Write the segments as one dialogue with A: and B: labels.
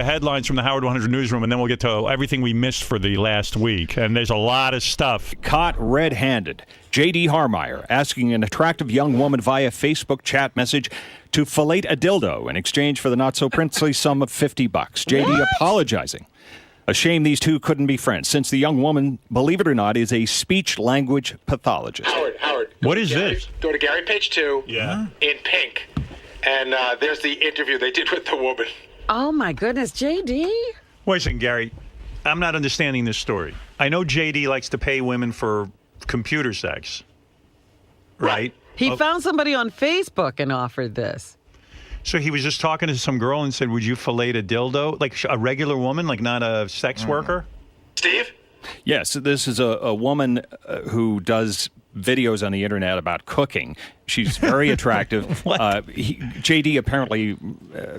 A: The headlines from the Howard 100 newsroom, and then we'll get to everything we missed for the last week. And there's a lot of stuff.
B: Caught red-handed. J.D. Harmeyer asking an attractive young woman via Facebook chat message to fillet a dildo in exchange for the not-so-princely sum of $50. J.D. apologizing. A shame these two couldn't be friends, since the young woman, believe it or not, is a speech-language pathologist.
C: Howard.
A: What is this?
C: Go to Gary page 2.
A: Yeah.
C: In pink. And there's the interview they did with the woman.
D: Oh, my goodness, J.D.?
A: Wait a second, Gary. I'm not understanding this story. I know J.D. likes to pay women for computer sex, right?
D: He found somebody on Facebook and offered this.
A: So he was just talking to some girl and said, would you fillet a dildo? Like a regular woman, like not a sex worker?
C: Steve?
B: Yes, this is a woman who does videos on the internet about cooking. She's very attractive. JD apparently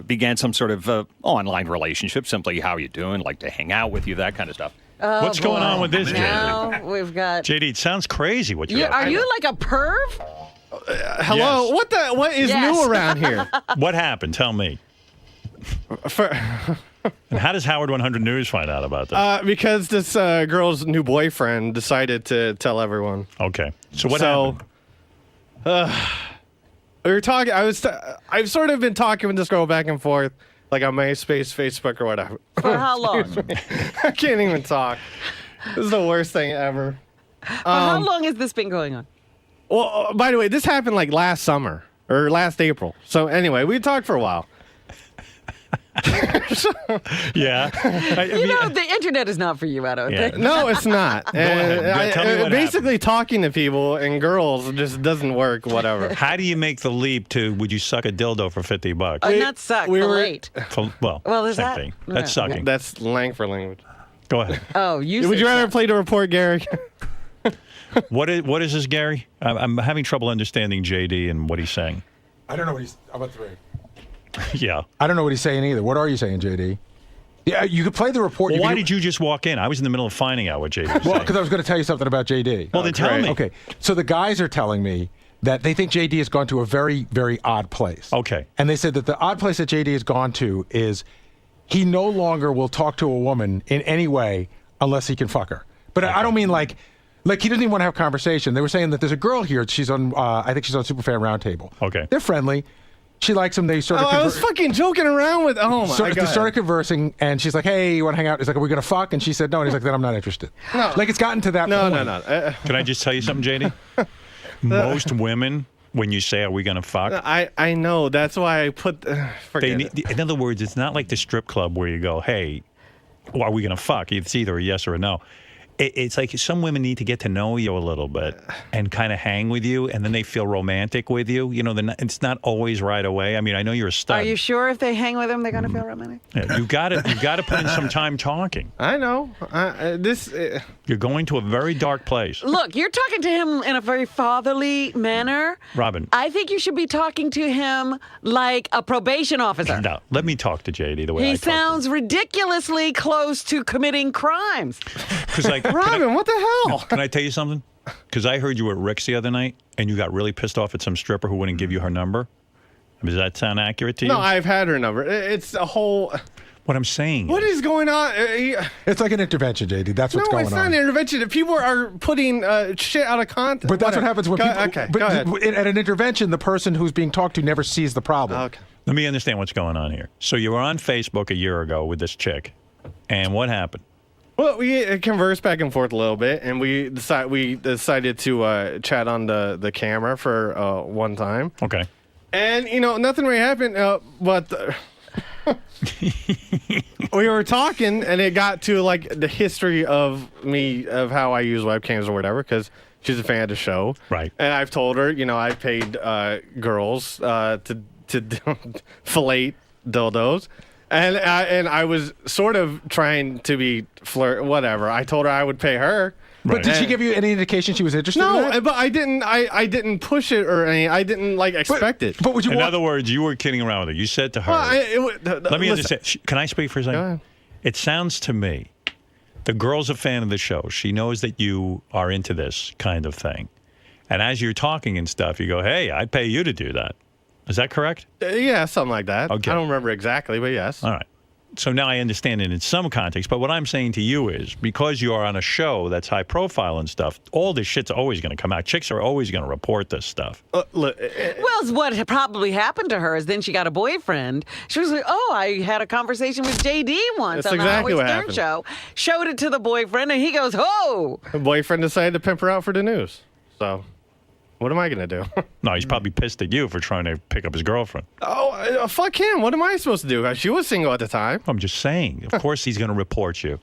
B: began some sort of online relationship, simply how you doing, like to hang out with you, that kind of stuff.
D: Oh,
A: What's going on with this, JD?
D: Now we've got...
A: JD, it sounds crazy what you're
D: Are you like a perv?
E: Hello?
A: Yes.
E: What is new around here?
A: What happened? Tell me. And how does Howard 100 News find out about this?
E: Because this girl's new boyfriend decided to tell everyone.
A: Okay. So what happened?
E: We were talking. I've sort of been talking with this girl back and forth, like on MySpace, Facebook, or whatever.
D: For how long?
E: I can't even talk. This is the worst thing ever.
D: For how long has this been going on?
E: Well, by the way, this happened like last summer or last April. So anyway, we talked for a while.
A: Yeah.
D: The internet is not for you, I don't think.
E: No, it's not.
A: ahead. Tell me what
E: basically, talking to people and girls just doesn't work, whatever.
A: How do you make the leap to would you suck a dildo for $50?
D: Not suck, fillet.
A: Well,
D: is
A: same
D: that?
A: thing. That's
D: Yeah.
A: sucking.
E: That's Langford language.
A: Go ahead.
D: Oh, you
E: Would
D: said
E: you rather
D: suck.
E: play the report, Gary?
A: What is this, Gary? I'm having trouble understanding JD and what he's saying.
F: I don't know what he's about three.
A: Yeah.
F: I don't know what he's saying either. What are you saying, JD? Yeah, you could play the report.
A: Well, why did you just walk in? I was in the middle of finding out what JD was
F: Well,
A: saying.
F: because I was going to tell you something about JD.
A: Well, then tell me.
F: Okay, so the guys are telling me that they think JD has gone to a very, very odd place.
A: Okay.
F: And they said that the odd place that JD has gone to is he no longer will talk to a woman in any way unless he can fuck her. But I don't mean like he doesn't even want to have conversation. They were saying that there's a girl here. She's on, I think she's on Superfan Roundtable.
A: Okay.
F: They're friendly. She likes him. They sort of.
E: I was fucking joking around with. Oh my
F: They
E: god!
F: started conversing, and she's like, "Hey, you want to hang out?" He's like, "Are we gonna fuck?" And she said, "No." And he's like, "Then I'm not interested."
E: No.
F: Like it's gotten to that
E: No.
F: point.
A: Can I just tell you something, JD? Most women, when you say, "Are we going to fuck?"
E: I know. That's why I put. Forget it.
A: In other words, it's not like the strip club where you go, "Hey, are we going to fuck?" It's either a yes or a no. It's like some women need to get to know you a little bit and kind of hang with you, and then they feel romantic with you. You know, it's not always right away. I mean, I know you're a stud.
D: Are you sure if they hang with him, they're going to feel romantic?
A: Yeah, you got to put in some time talking.
E: I know.
A: You're going to a very dark place.
D: Look, you're talking to him in a very fatherly manner.
A: Robin.
D: I think you should be talking to him like a probation officer.
A: No, let me talk to JD the way I
D: He
A: talk to him.
D: sounds ridiculously close to committing crimes.
A: Because like,
E: Robin, what the hell?
A: Can I tell you something? Because I heard you were at Rick's the other night, and you got really pissed off at some stripper who wouldn't give you her number. Does that sound accurate to you?
E: No, I've had her number. It's a whole.
A: What I'm saying
E: What is going on?
F: It's like an intervention, JD. That's what's
E: No,
F: going
E: it's
F: on.
E: not an intervention. If people are putting shit out of context.
F: But that's what happens when people.
E: Okay,
F: but
E: go ahead.
F: At an intervention, the person who's being talked to never sees the problem.
E: Okay.
A: Let me understand what's going on here. So you were on Facebook a year ago with this chick, and what happened?
E: Well, we conversed back and forth a little bit, and we decided to chat on the camera for one time.
A: Okay.
E: And, nothing really happened, but we were talking, and it got to, like, the history of how I use webcams or whatever, because she's a fan of the show.
A: Right.
E: And I've told her, I paid girls to fillet dildos. And I was sort of trying to be whatever. I told her I would pay her.
F: But did she give you any indication she was interested in
E: No,
F: that?
E: but I didn't. I didn't push it or anything. I didn't expect it.
F: But would you
A: In
F: want...
A: other words, you were kidding around with her. You said to her, let me understand. Can I speak for a
E: Go
A: second?
E: ahead.
A: It sounds to me, the girl's a fan of the show. She knows that you are into this kind of thing. And as you're talking and stuff, you go, hey, I'd pay you to do that. Is that correct?
E: Yeah, something like that.
A: Okay.
E: I don't remember exactly, but yes.
A: All right. So now I understand it in some context. But what I'm saying to you is, because you are on a show that's high profile and stuff, all this shit's always going to come out. Chicks are always going to report this stuff.
E: Look,
D: Well, what probably happened to her is then she got a boyfriend. She was like, "Oh, I had a conversation with JD once
E: That's
D: on the
E: exactly
D: Howard
E: what
D: Stern
E: happened.
D: show." Showed it to the boyfriend, and he goes, "Oh."
E: the boyfriend decided to pimp her out for the news. So, what am I going to do?
A: No, he's probably pissed at you for trying to pick up his girlfriend.
E: Fuck him. What am I supposed to do? She was single at the time.
A: I'm just saying. Of course he's going to report you.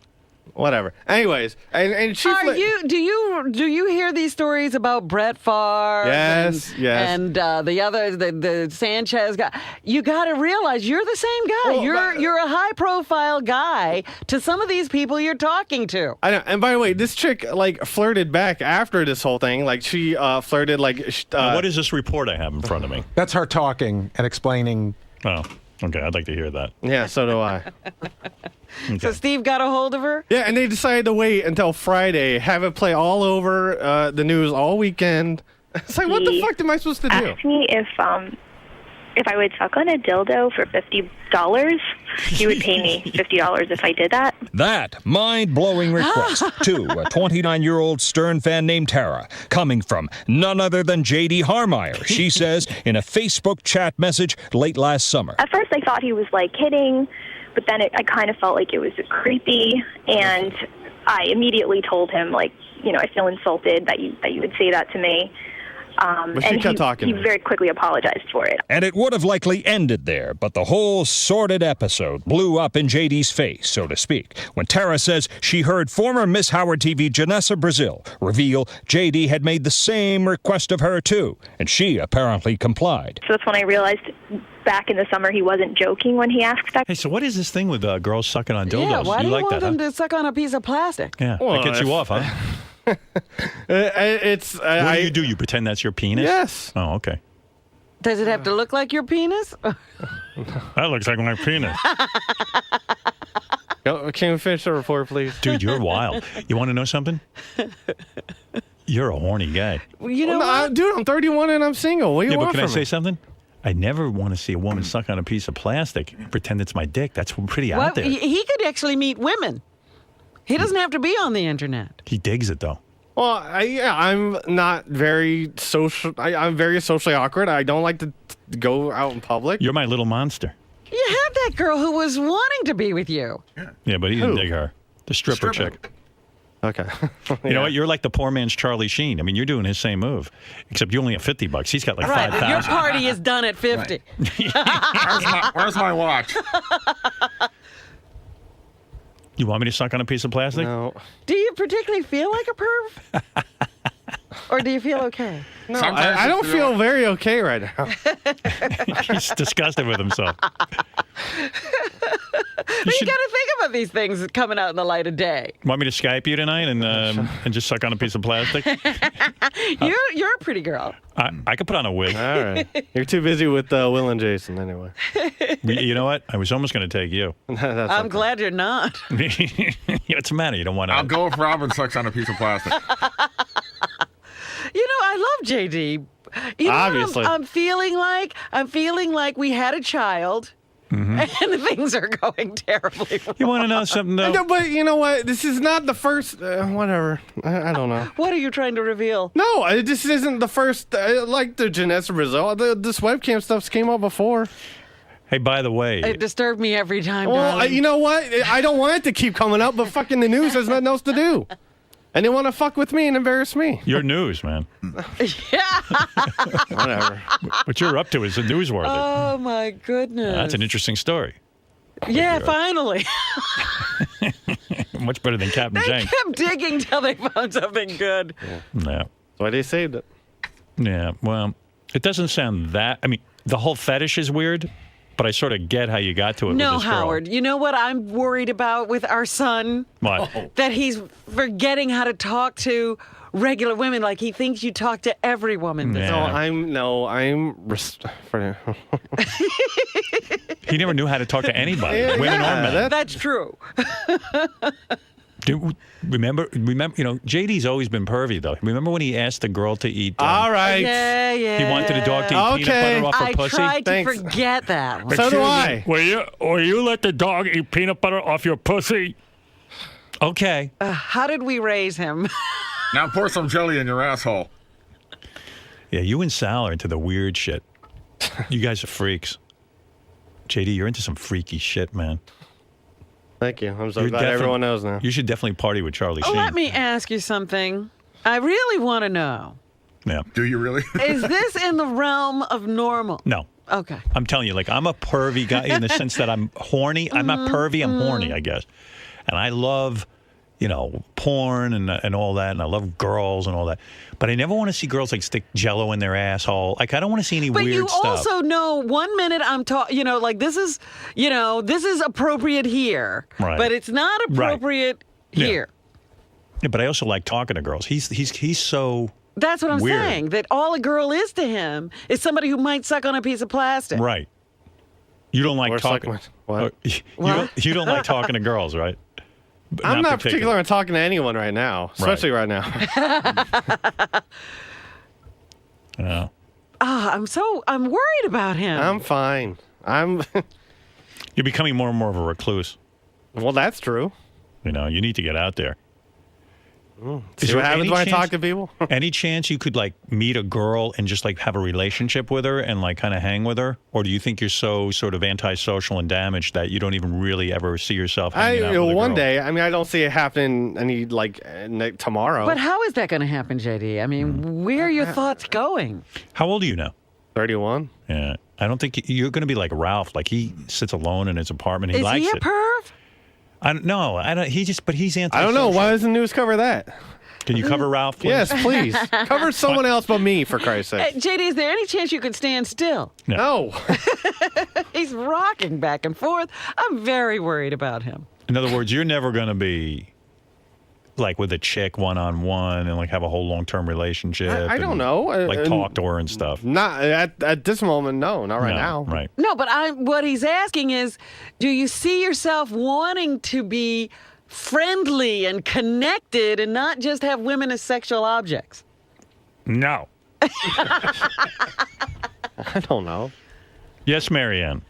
E: Whatever. Anyways, and she.
D: Do you hear these stories about Brett Favre?
E: Yes, yes.
D: And the Sanchez guy. You got to realize you're the same guy.
E: Well,
D: you're a high profile guy to some of these people you're talking to.
E: I know. And by the way, this chick flirted back after this whole thing. She flirted
A: Now, what is this report I have in front of me?
F: That's her talking and explaining.
A: Oh, okay. I'd like to hear that.
E: Yeah, so do I.
D: So Steve got a hold of her?
E: Yeah, and they decided to wait until Friday, have it play all over the news all weekend. It's like, what the fuck am I supposed to do?
G: Asked me if I would suck on a dildo for $50. He would pay me $50 if I did that.
B: That mind-blowing request to a 29-year-old Stern fan named Tara, coming from none other than J.D. Harmeyer, she says in a Facebook chat message late last summer.
G: At first, I thought he was kidding, but then I kind of felt like it was creepy, and I immediately told him I feel insulted that you would say that to me.
E: But she
G: and
E: kept talking.
G: He very quickly apologized for it.
B: And it would have likely ended there, but the whole sordid episode blew up in JD's face, so to speak, when Tara says she heard former Miss Howard TV Janessa Brazil reveal JD had made the same request of her too, and she apparently complied.
G: So that's when I realized back in the summer he wasn't joking when he asked that.
A: Hey, so what is this thing with girls sucking on dildos?
D: Yeah, why do you
A: like
D: want
A: that,
D: them to suck on a piece of plastic?
A: Yeah,
E: Well,
A: that gets you off, huh?
E: It's
A: What do you do? You pretend that's your penis?
E: Yes.
A: Oh, okay.
D: Does it have to look like your penis?
A: That looks like my penis.
E: Can we finish the report, please?
A: Dude, you're wild. You want to know something? You're a horny guy.
D: You know what?
E: Dude, I'm 31 and I'm single. What do you
A: Yeah, but
E: want
A: can I
E: from
A: say
E: me?
A: something? I never want to see a woman suck on a piece of plastic and pretend it's my dick. That's pretty
D: Well,
A: out there.
D: he could actually meet women. He doesn't have to be on the internet.
A: He digs it, though.
E: Well, I'm not very social. I'm very socially awkward. I don't like to go out in public.
A: You're my little monster.
D: You had that girl who was wanting to be with you.
A: Yeah, but he didn't
E: Who?
A: dig her. The stripper chick.
E: Okay.
A: You know what? You're like the poor man's Charlie Sheen. I mean, you're doing his same move, except you only have $50. He's got like
D: Right, but your
A: 5,000.
D: party is done at 50.
F: Where's my watch?
A: You want me to suck on a piece of plastic?
E: No.
D: Do you particularly feel like a perv? Or do you feel okay?
E: No, I don't feel very okay right now.
A: He's disgusted with himself.
D: You got to think about these things coming out in the light of day.
A: Want me to Skype you tonight and just suck on a piece of plastic?
D: You're a pretty girl.
A: I could put on a wig.
E: All right. You're too busy with Will and Jason anyway.
A: You know what? I was almost going to take you.
E: That's
D: I'm
E: okay.
D: glad you're not.
A: What's the matter? You don't want to.
H: I'll go if Robin sucks on a piece of plastic.
D: You know, I love JD. You know,
E: Obviously.
D: I'm feeling like we had a child, and things are going terribly wrong.
A: You want to know something, though?
E: No, but you know what? This is not the first. Whatever. I don't know.
D: What are you trying to reveal?
E: No, this isn't the first. Like the Janessa Brazil. This webcam stuff's came out before.
A: Hey, by the way,
D: It disturbed me every time.
E: Well,
D: darling.
E: you know what? I don't want it to keep coming up, but fucking the news has nothing else to do. And they want to fuck with me and embarrass me.
A: your news, man.
D: Yeah.
E: Whatever.
A: What you're up to is newsworthy.
D: Oh my goodness.
A: That's an interesting story.
D: Yeah, finally.
A: Much better than Captain
D: They
A: Jenks.
D: kept digging till they found something good.
A: Yeah.
E: That's why they saved it.
A: Yeah. Well, it doesn't sound that. I mean, the whole fetish is weird, but I sort of get how you got to it
D: No,
A: with this girl.
D: Howard. You know what I'm worried about with our son?
A: What?
D: That he's forgetting how to talk to regular women. Like he thinks you talk to every woman.
A: Yeah. He never knew how to talk to anybody,
E: Yeah,
A: women or
E: yeah,
A: men.
D: That's true.
A: Remember, JD's always been pervy, though. Remember when he asked the girl to eat...
E: All right.
D: Yeah.
A: He wanted the dog to eat peanut butter off her
D: I
A: pussy?
D: tried to
E: Thanks.
D: forget that one.
E: So do I.
A: Will you let the dog eat peanut butter off your pussy? Okay.
D: How did we raise him?
H: Now pour some jelly in your asshole.
A: Yeah, you and Sal are into the weird shit. You guys are freaks. JD, you're into some freaky shit, man.
E: Thank you. I'm so
A: You're
E: glad everyone knows now.
A: You should definitely party with Charlie Sheen.
D: Let me ask you something. I really want to know.
A: Yeah.
H: Do you really?
D: Is this in the realm of normal?
A: No.
D: Okay.
A: I'm telling you, like, I'm a pervy guy in the sense that I'm horny. I'm not pervy, I'm horny, I guess. And I love, porn and all that, and I love girls and all that. But I never want to see girls, like, stick Jell-O in their asshole. Like, I don't want to see any weird stuff.
D: But you also know, 1 minute I'm talking, like, this is appropriate here.
A: Right.
D: But it's not appropriate here.
A: Yeah, but I also like talking to girls. He's so...
D: That's what I'm
A: weird.
D: saying. That all a girl is to him is somebody who might suck on a piece of plastic.
A: Right. You don't like
E: Or
A: talking.
E: suck my- what?
A: You don't like talking to girls, right?
E: I'm not particular on talking to anyone right now, especially right now.
A: Yeah.
D: I'm worried about him.
E: I'm fine.
A: You're becoming more and more of a recluse.
E: Well, that's true.
A: You need to get out there.
E: See what happens when I talk to people?
A: Any chance you could, like, meet a girl and just, like, have a relationship with her and, like, kind of hang with her? Or do you think you're so sort of antisocial and damaged that you don't even really ever see yourself hanging out with a girl?
E: One day. I mean, I don't see it happening tomorrow.
D: But how is that going to happen, JD? I mean, where are your thoughts going?
A: How old are you now?
E: 31.
A: Yeah. I don't think you're going to be like Ralph. Like, he sits alone in his apartment. He
D: Is
A: likes
D: he a
A: it.
D: perv?
A: I don't know. But he's antisocial.
E: I don't know. Why doesn't the news cover that?
A: Can you cover Ralph, please?
E: Yes, please. Cover someone else but me, for Christ's sake.
D: JD, is there any chance you could stand still?
E: No.
D: He's rocking back and forth. I'm very worried about him.
A: In other words, you're never going to be like with a chick one-on-one and like have a whole long-term relationship.
E: I don't
A: and,
E: know.
A: Like talk to her and stuff.
E: Not at this moment, no. Not right now.
A: Right.
D: No, but what he's asking is, do you see yourself wanting to be friendly and connected and not just have women as sexual objects?
A: No.
E: I don't know.
A: Yes, Marianne.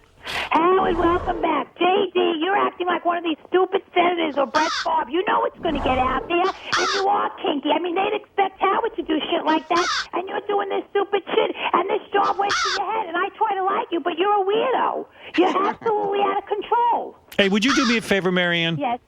I: Howard, welcome back. JD, you're acting like one of these stupid senators or Brett Favre. You know it's going to get out there, and you are kinky. I mean, they'd expect Howard to do shit like that, and you're doing this stupid shit, and this job went to your head, and I try to like you, but you're a weirdo. You're absolutely out of control.
A: Hey, would you do me a favor, Marianne?
I: Yes.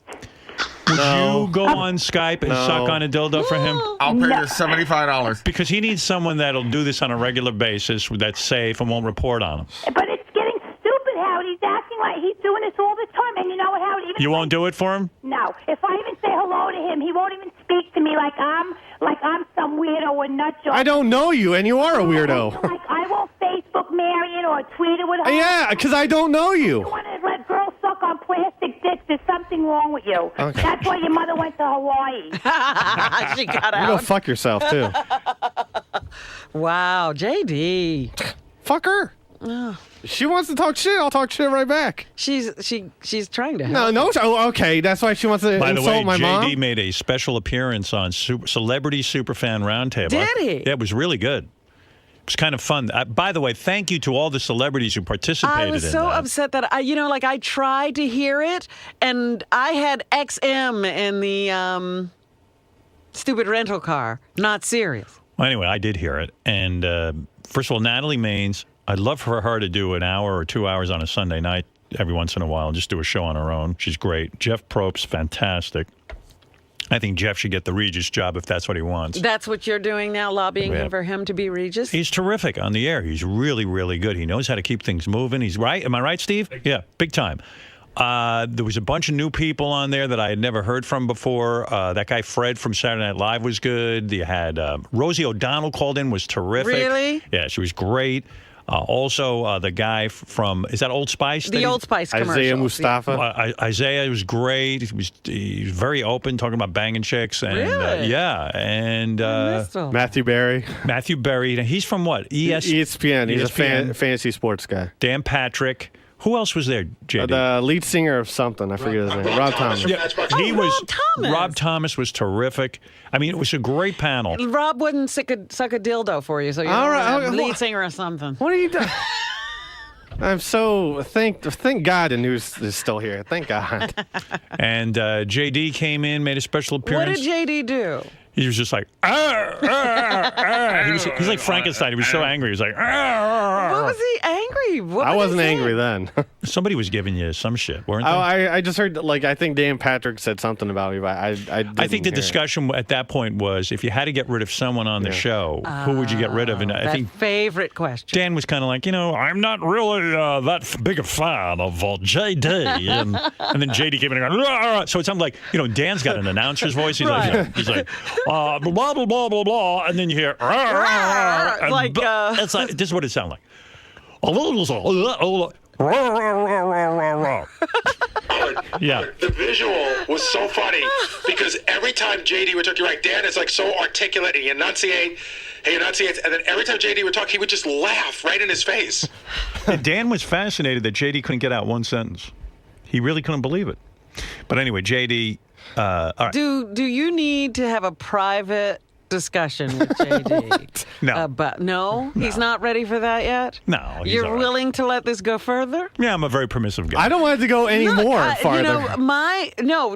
A: Would you go on Skype and suck on a dildo for him?
H: I'll pay you $75.
A: Because he needs someone that'll do this on a regular basis that's safe and won't report on him.
I: But it's getting stupid, Howard. He's acting like he's doing this all the time, and you know what, Howard?
A: You won't do it for him?
I: No. If I even say hello to him, he won't even speak to me like I'm some weirdo or nut job.
E: I don't know you, and you are a weirdo.
I: Like I won't Facebook Marion or tweet it with her.
E: Yeah, because I don't know you.
I: You want to let girls suck on plastic dicks? There's something wrong with you.
E: Okay.
I: That's why your mother went to Hawaii.
D: She got
E: You go
D: out.
E: fuck yourself, too.
D: Wow, JD.
E: Fuck her. She wants to talk shit. I'll talk shit right back.
D: She's trying to help.
E: No. Oh, okay. That's why she wants to
A: By the way,
E: insult my
A: JD
E: mom.
A: made a special appearance on Celebrity Superfan Roundtable.
D: Did he?
A: Yeah, it was really good. It was kind of fun. By the way, thank you to all the celebrities who participated in
D: I was
A: that.
D: so upset that I tried to hear it, and I had XM in the stupid rental car. Not serious.
A: Well, anyway, I did hear it. And first of all, Natalie Maines, I'd love for her to do an hour or 2 hours on a Sunday night every once in a while and just do a show on her own. She's great. Jeff Probst, fantastic. I think Jeff should get the Regis job if that's what he wants.
D: That's what you're doing now, lobbying
A: Yeah.
D: for him to be Regis?
A: He's terrific on the air. He's really, really good. He knows how to keep things moving. He's right. Am I right, Steve? Yeah, big time. There was a bunch of new people on there that I had never heard from before. That guy Fred from Saturday Night Live was good. You had Rosie O'Donnell called in, was terrific.
D: Really?
A: Yeah, she was great. Also, the guy from, is that Old Spice?
D: The Old Spice commercial.
E: Isaiah Mustafa.
A: Isaiah was great. He was very open, talking about banging chicks. And,
D: Really?
A: yeah. And
D: I missed him.
E: Matthew Berry.
A: Matthew Berry. He's from what?
E: ESPN. He's a
A: ESPN.
E: fantasy sports guy.
A: Dan Patrick, Who else was there, JD?
E: The lead singer of something. I forget his name. Rob Thomas.
A: Yeah, he
D: Oh,
A: was.
D: Rob Thomas.
A: Rob Thomas was terrific. I mean, it was a great panel.
D: Rob wouldn't suck a dildo for you, so you're
E: All right,
D: a
E: okay,
D: lead singer or something.
E: What are you doing? I'm so thank God the news is still here. Thank God.
A: And JD came in, made a special
D: What
A: appearance.
D: did JD do?
A: He was just like, he's like Frankenstein. He was so angry. He was like,
D: What was he angry? What
E: I
D: was he
E: wasn't
D: saying?
E: angry then.
A: Somebody was giving you some shit, weren't they?
E: I just heard I think Dan Patrick said something about me, but I
A: think the discussion at that point was if you had to get rid of someone on the show, who would you get rid of? And I
D: That
A: think
D: favorite question.
A: Dan was kind of like, I'm not really that big a fan of JD. And then JD came in and going, "Rah." So it sounded like, Dan's got an announcer's voice. He's like, blah, blah, blah, blah, blah. And then you hear, "Rah, rah, rah," and
D: Like,
A: it's like, this is what it sounded like. Yeah.
C: The visual was so funny because every time JD would talk, you're right, Dan is like so articulate and he enunciates, and then every time JD would talk, he would just laugh right in his face.
A: Dan was fascinated that JD couldn't get out one sentence. He really couldn't believe it. But anyway, JD, all right.
D: Do you need to have a private discussion with JD?
A: No.
D: He's not ready for that yet?
A: No, he's
D: You're
A: all right.
D: willing to let this go further?
A: Yeah, I'm a very permissive guy.
E: I don't want it to go any more farther.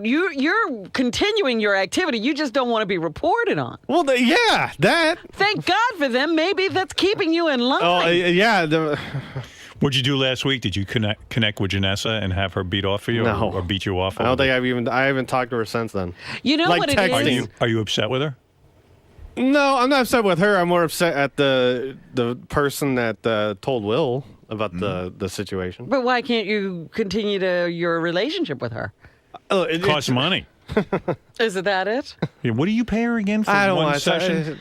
D: You're continuing your activity. You just don't want to be reported on.
E: Well, that.
D: Thank God for them. Maybe that's keeping you in line.
E: Oh, yeah.
A: What'd you do last week? Did you connect with Janessa and have her beat off for you?
E: No.
A: Or beat you off?
E: I don't think I haven't talked to her since then.
D: You know
E: like
D: what it
E: texting.
D: is?
A: Are you upset with her?
E: No, I'm not upset with her. I'm more upset at the person that told Will about the situation.
D: But why can't you continue your relationship with her?
A: It costs money.
D: Is it that it?
A: Yeah, what do you pay her again for
E: I don't
A: one
E: want
A: session?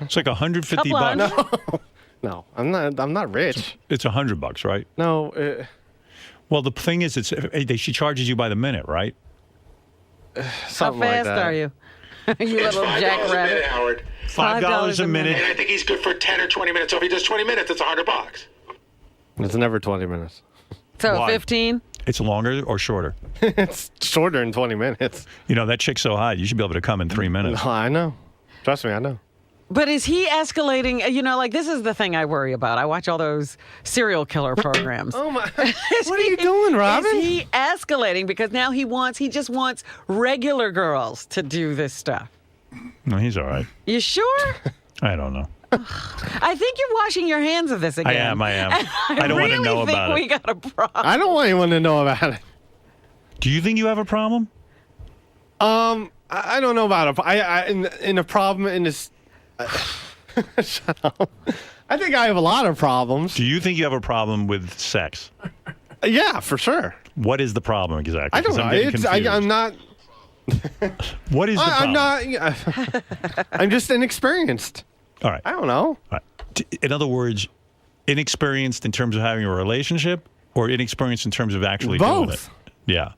A: It's like $150 bucks.
E: No, I'm not rich.
A: It's $100, right?
E: No.
A: Well, the thing is, she charges you by the minute, right?
D: How
E: Something
D: fast
E: like that.
D: are you? You
C: It's
D: little
C: $5 a
D: jackrabbit.
C: minute, Howard.
A: $5 a minute.
C: And I think he's good for 10 or 20 minutes. So if he does 20 minutes, it's $100.
E: It's never 20 minutes.
D: So
A: Why?
D: 15?
A: It's longer or shorter?
E: It's shorter than 20 minutes.
A: That chick's so hot. You should be able to come in 3 minutes.
E: No, I know. Trust me, I know.
D: But is he escalating? This is the thing I worry about. I watch all those serial killer programs.
E: Oh my! What are you doing, Robin?
D: Is he escalating because now he just wants regular girls to do this stuff?
A: No, he's all right.
D: You sure?
A: I don't know.
D: I think you're washing your hands of this again.
A: I am.
D: And
A: I don't want to know
D: really
A: about
D: think we got a problem.
E: I don't want anyone to know about it.
A: Do you think you have a problem?
E: I don't know about it. In a problem in this. Shut up. I think I have a lot of problems.
A: Do you think you have a problem with sex?
E: Yeah, for sure.
A: What is the problem exactly?
E: I don't
A: 'Cause
E: know.
A: I'm getting confused.
E: I'm not.
A: What is the problem?
E: I'm not. I'm just inexperienced.
A: All right.
E: I don't know.
A: All right. In other words, inexperienced in terms of having a relationship, or inexperienced in terms of actually doing it?
E: Both.
A: Yeah.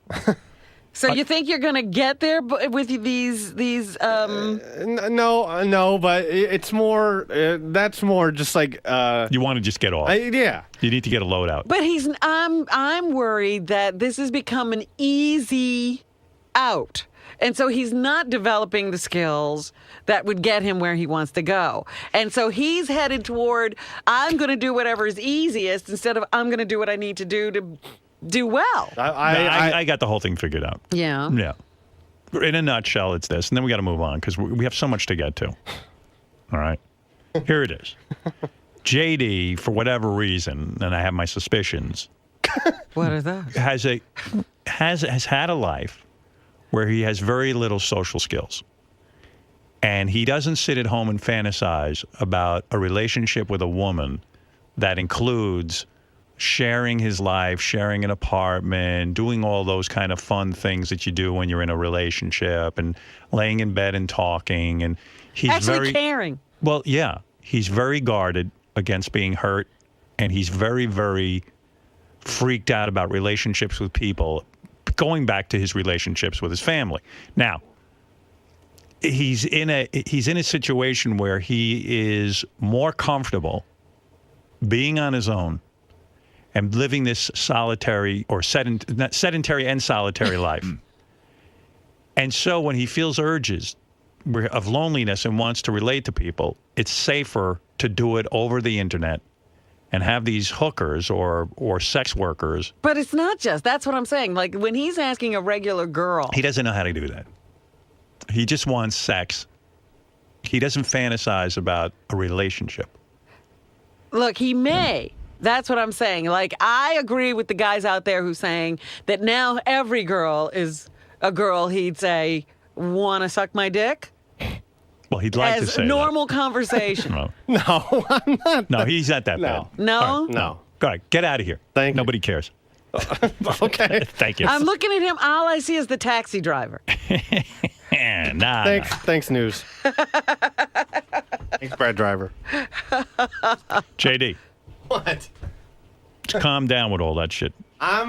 D: So you think you're going to get there with these
E: No, but it's more. That's more just like.
A: You want to just get off.
E: Yeah.
A: You need to get a load out.
D: But I'm worried that this has become an easy out. And so he's not developing the skills that would get him where he wants to go. And so he's headed toward, I'm going to do whatever is easiest instead of I'm going to do what I need to do well.
A: I got the whole thing figured out.
D: Yeah.
A: Yeah. In a nutshell, it's this. And then we got to move on because we have so much to get to. All right. Here it is. JD, for whatever reason, and I have my suspicions,
D: What are those?
A: has had a life where he has very little social skills. And he doesn't sit at home and fantasize about a relationship with a woman that includes sharing his life, sharing an apartment, doing all those kind of fun things that you do when you're in a relationship, and laying in bed and talking. And he's
D: Actually caring.
A: Well, yeah. He's very guarded against being hurt, and he's very, very freaked out about relationships with people, going back to his relationships with his family. Now, he's in a situation where he is more comfortable being on his own and living this solitary or sedentary and solitary life. And so when he feels urges of loneliness and wants to relate to people, it's safer to do it over the internet and have these hookers or sex workers.
D: But it's not just. That's what I'm saying. Like, when he's asking a regular girl.
A: He doesn't know how to do that. He just wants sex. He doesn't fantasize about a relationship.
D: Look, he may. That's what I'm saying. Like, I agree with the guys out there who's saying that now every girl is a girl he'd say, want to suck my dick?
A: Well, he'd like to
D: As
A: say
D: normal conversation.
E: No, I'm not.
A: No, he's not that bad.
D: No?
A: All right.
E: No.
A: All right, get out of here.
E: Thank you.
A: Nobody cares.
E: Okay.
A: Thank you.
D: I'm looking at him. All I see is the taxi driver.
A: Nah.
E: Thanks, News. Thanks, Brad Driver.
A: JD.
E: What?
A: Just calm down with all that shit.
E: I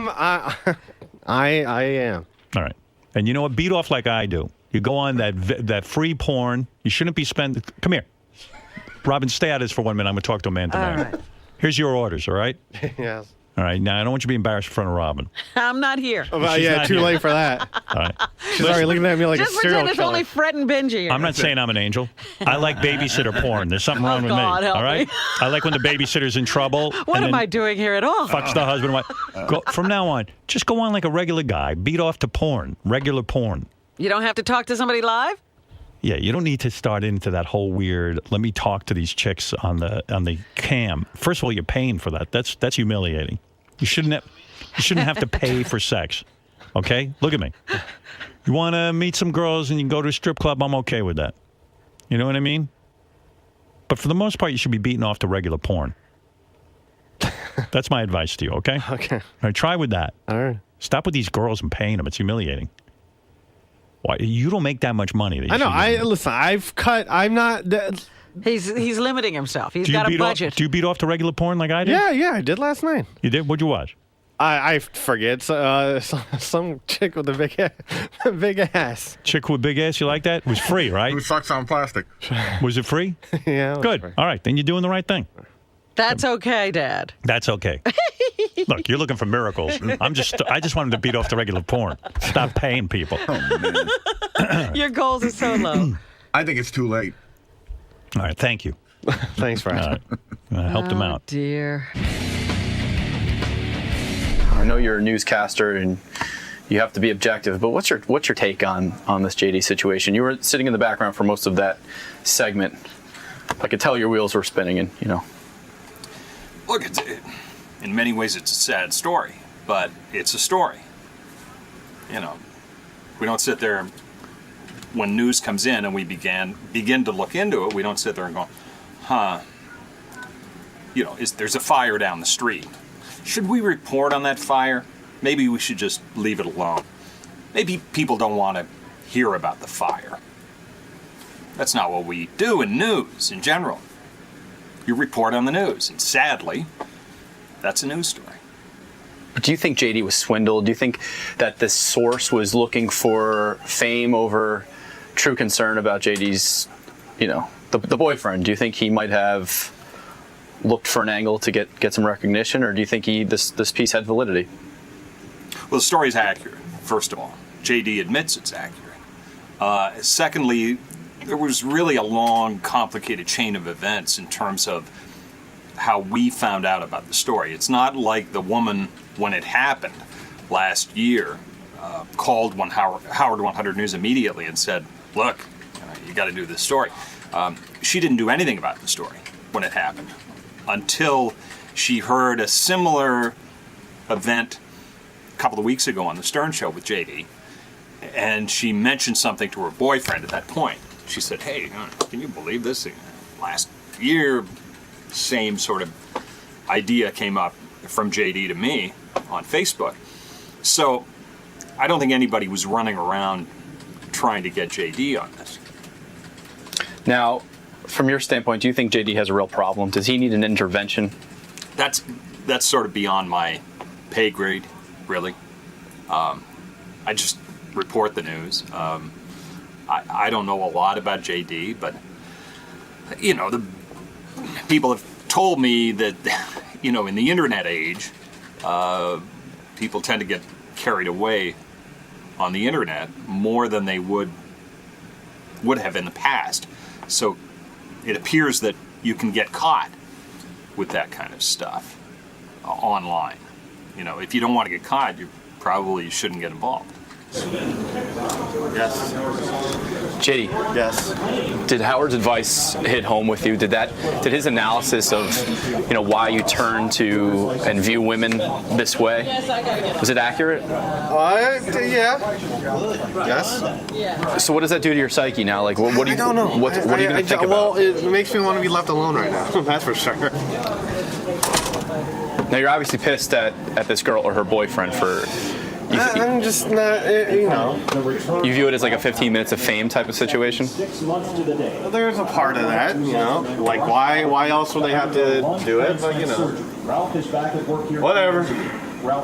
E: am.
A: All right. And you know what? Beat off like I do. You go on that free porn. You shouldn't be spending. Come here. Robin, stay out of this for 1 minute. I'm going to talk to a man to man.
D: All right.
A: Here's your orders, all right?
E: Yes.
A: All right. Now, I don't want you to be embarrassed in front of Robin.
D: I'm not here.
E: Well, yeah,
A: not
E: too
A: here.
E: late for that.
A: All right.
E: She's already looking at me like
D: Just
E: a serial
D: pretend it's
E: killer.
D: only Fred and Benji here.
A: I'm not saying I'm an angel. I like babysitter porn. There's something wrong with
D: God,
A: me.
D: help
A: All right.
D: me.
A: I like when the babysitter's in trouble.
D: What
A: and
D: am
A: then
D: I doing here at all?
A: fucks the husband. From now on, just go on like a regular guy. Beat off to porn. Regular porn.
D: You don't have to talk to somebody live?
A: Yeah, you don't need to start into that whole weird. Let me talk to these chicks on the cam. First of all, you're paying for that. That's humiliating. You shouldn't have to pay for sex. Okay, look at me. You want to meet some girls and you can go to a strip club. I'm okay with that. You know what I mean? But for the most part, you should be beating off to regular porn. That's my advice to you. Okay.
E: Okay.
A: All right, try with that.
E: All right.
A: Stop with these girls and paying them. It's humiliating. Why you don't make that much money? That you
E: I know.
A: should be-
E: Listen. I've cut. I'm not.
D: He's limiting himself. He's
A: Do you
D: got a
A: beat
D: budget.
A: Do you beat off to regular porn like I did?
E: Yeah. I did last night.
A: You did? What'd you watch?
E: I forget. Some chick with a big ass.
A: Chick with big ass. You like that? It was free, right?
H: Who sucks on plastic?
A: Was it free?
E: Yeah. it was
A: Good.
E: free.
A: All right. Then you're doing the right thing.
D: That's okay, Dad.
A: That's okay. Look, you're looking for miracles. I just wanted to beat off the regular porn. Stop paying people.
D: Your goals are so low.
H: I think it's too late.
A: All right. Thank you.
E: Thanks for asking.
A: I helped him out.
D: Dear.
J: I know you're a newscaster and you have to be objective, but what's your take on this JD situation? You were sitting in the background for most of that segment. I could tell your wheels were spinning, and
B: Look, in many ways it's a sad story, but it's a story. We don't sit there when news comes in and we begin to look into it. We don't sit there and go, there's a fire down the street. Should we report on that fire? Maybe we should just leave it alone. Maybe people don't want to hear about the fire. That's not what we do in news in general. You report on the news, and sadly, that's a news story.
J: But do you think JD was swindled? Do you think that this source was looking for fame over true concern about JD's, the boyfriend? Do you think he might have looked for an angle to get some recognition, or do you think this piece had validity?
B: Well, the story is accurate, first of all. JD admits it's accurate. Secondly, there was really a long, complicated chain of events in terms of how we found out about the story. It's not like the woman, when it happened last year, called Howard 100 News immediately and said, look, you got to do this story. She didn't do anything about the story when it happened until she heard a similar event a couple of weeks ago on the Stern Show with JD, and she mentioned something to her boyfriend at that point. She said, hey, can you believe this? Last year, same sort of idea came up from JD to me on Facebook. So I don't think anybody was running around trying to get JD on this.
J: Now, from your standpoint, do you think JD has a real problem? Does he need an intervention?
B: That's sort of beyond my pay grade, really. I just report the news. I don't know a lot about JD, but the people have told me that in the internet age, people tend to get carried away on the internet more than they would have in the past. So it appears that you can get caught with that kind of stuff online. You know, if you don't want to get caught, you probably shouldn't get involved.
E: Yes.
J: JD.
E: Yes.
J: Did Howard's advice hit home with you? Did his analysis of, why you turn to and view women this way, was it accurate?
E: Yeah. Yes.
J: So what does that do to your psyche now? Like, what do you?
E: I don't know.
J: What are you going to think about?
E: Well, it makes me want to be left alone right now. That's for sure.
J: Now you're obviously pissed at this girl or her boyfriend for.
E: I'm just not,
J: You view it as like a 15 minutes of fame type of situation?
E: There's a part of that, like why else would they have to do it? But whatever.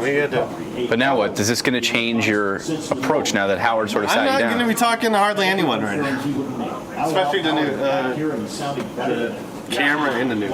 E: We get to.
J: But now what? Is this going to change your approach now that Howard sort of sat you down?
E: I'm not going to be talking to hardly anyone right now, especially the camera in the news.